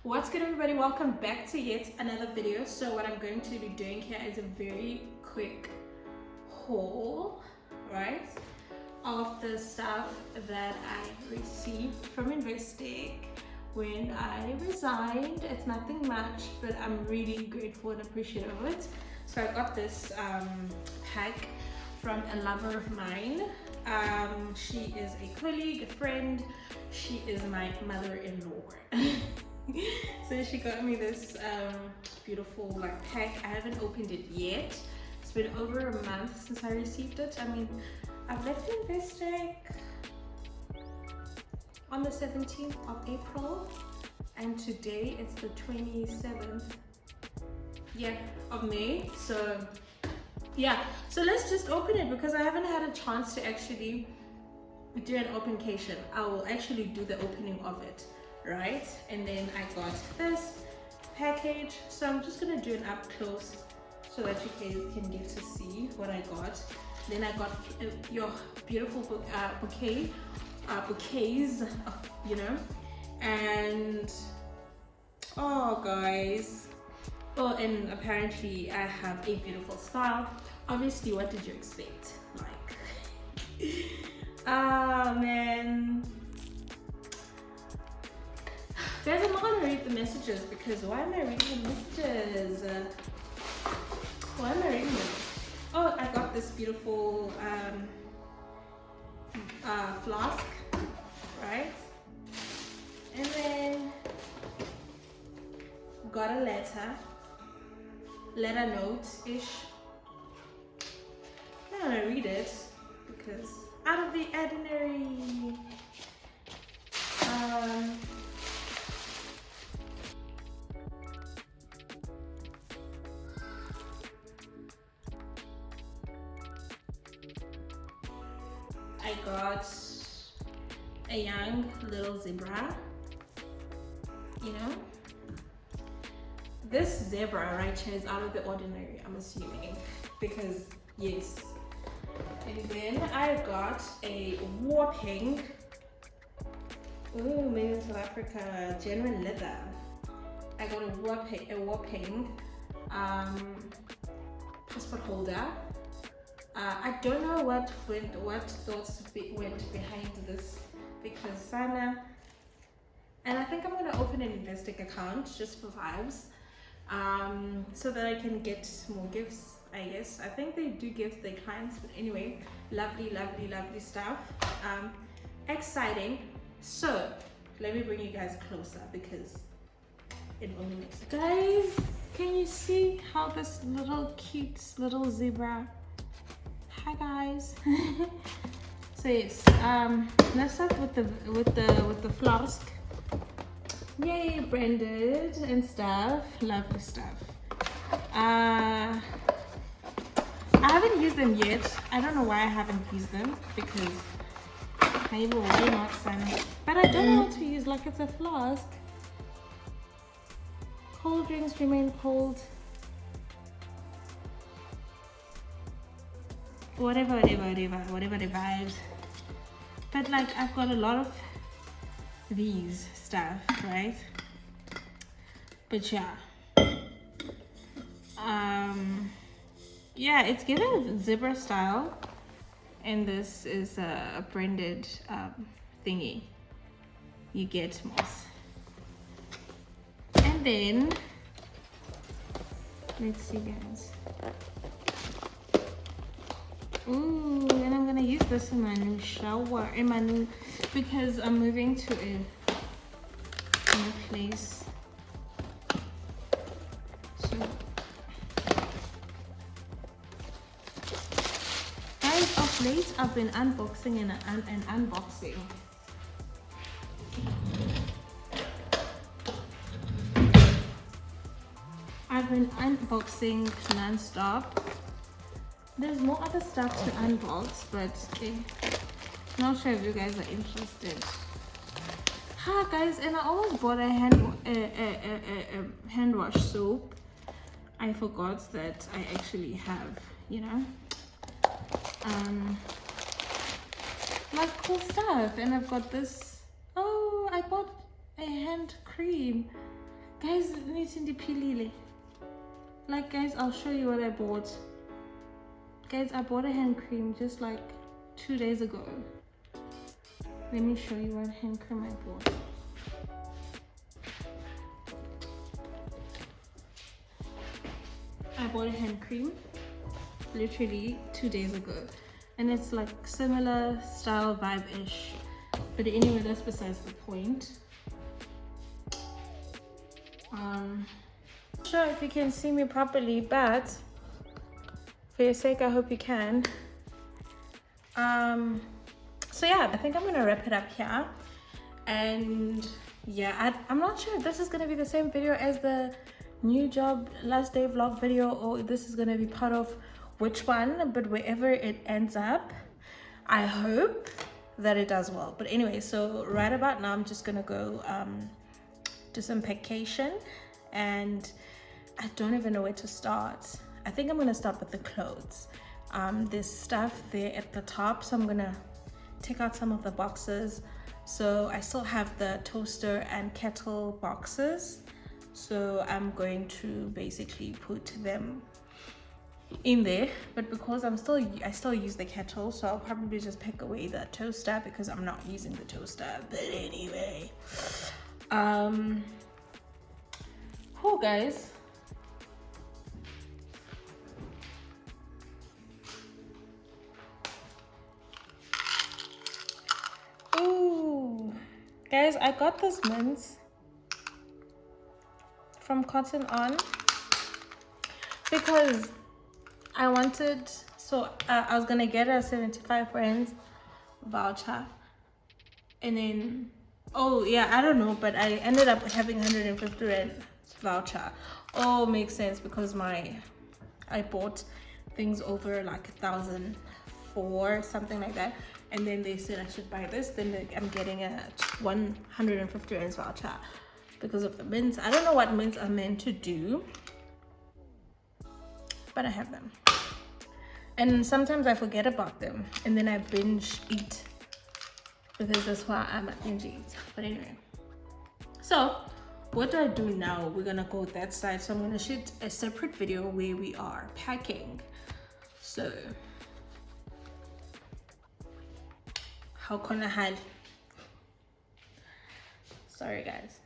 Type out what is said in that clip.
What's good, everybody? Welcome back to yet another video. So what I'm going to be doing here is a very quick haul, right, of the stuff that I received from Investec when I resigned. It's nothing much, but I'm really grateful and appreciative of it. So I got this pack from a lover of mine. She is a colleague, a friend. She is my mother-in-law. So she got me this beautiful pack. I haven't opened it yet. It's been over a month since I received it. I mean, I've left Investec on the 17th of April, and today it's the 27th of May. So yeah, so let's just open it because I haven't had a chance to actually do an opencation. I will actually do the opening of it, right? And then I got this package, so I'm just gonna do an up close so that you guys can get to see what I got. Then I got your beautiful bouquets, and oh guys, oh, and apparently I have a beautiful style. Obviously, what did you expect? Ah, man. Guys, I'm not gonna read the messages because why am I reading the messages? Why am I reading them? Oh, I got this beautiful flask, right? And then got a letter note-ish. I'm gonna read it because out of the ordinary. I got a young little zebra, This zebra right here is out of the ordinary, I'm assuming, because yes. And then I got a whopping, made in South Africa, genuine leather. I got a whopping passport holder. I don't know what thoughts went behind this because Sana, and I think I'm gonna open an Investec account just for vibes, so that I can get more gifts. I guess I think they do give their clients, but anyway, lovely stuff. Exciting. So let me bring you guys closer because it only makes sense. Guys, can you see how this little cute little zebra? Hi guys. So yes, let's start with the flask. Yay, branded and stuff. Lovely stuff. I haven't used them yet. I don't know why I haven't used them because maybe why not, son? But I don't know what to use. Like, it's a flask. Cold drinks remain cold. Whatever the vibes. But like, I've got a lot of these stuff, right? But yeah. Yeah, it's given zebra style, and this is a branded thingy. You get moss. And then let's see, guys. Ooh, and I'm gonna use this in my new shower, because I'm moving to a new place. So, guys, of late I've been unboxing and unboxing. I've been unboxing non-stop. There's more other stuff to unbox, but not sure if you guys are interested. Hi guys, and I almost bought a hand wash soap. I forgot that I actually have, like cool stuff. And I've got this. Oh, I bought a hand cream. Guys, like guys, I'll show you what I bought. Guys, I bought a hand cream just like 2 days ago. Let me show you what hand cream I bought. I bought a hand cream literally 2 days ago, and it's like similar style vibe-ish, but anyway, that's besides the point. Not sure if you can see me properly, but for your sake I hope you can. So yeah, I think I'm gonna wrap it up here. And yeah, I'm not sure if this is gonna be the same video as the new job last day vlog video, or this is gonna be part of which one, but wherever it ends up, I hope that it does well. But anyway, so right about now I'm just gonna go do some vacation, and I don't even know where to start. I think I'm gonna start with the clothes. There's stuff there at the top, so I'm gonna take out some of the boxes. So I still have the toaster and kettle boxes, so I'm going to basically put them in there. But because I still use the kettle, so I'll probably just pick away the toaster because I'm not using the toaster. But anyway, oh guys, ooh guys, I got this mints from Cotton On because I wanted, so I was gonna get a 75 rands voucher, and then, oh yeah, I don't know, but I ended up having 150 rand voucher. Oh, makes sense because I bought things over like 1,004, something like that, and then they said I should buy this, then I'm getting a 150 rands voucher because of the mints. I don't know what mints are meant to do, but I have them, and sometimes I forget about them and then I binge eat, because that's why I'm a binge eat. But anyway, so what do I do now? We're gonna go that side, so I'm gonna shoot a separate video where we are packing. So how can I hide? Sorry guys.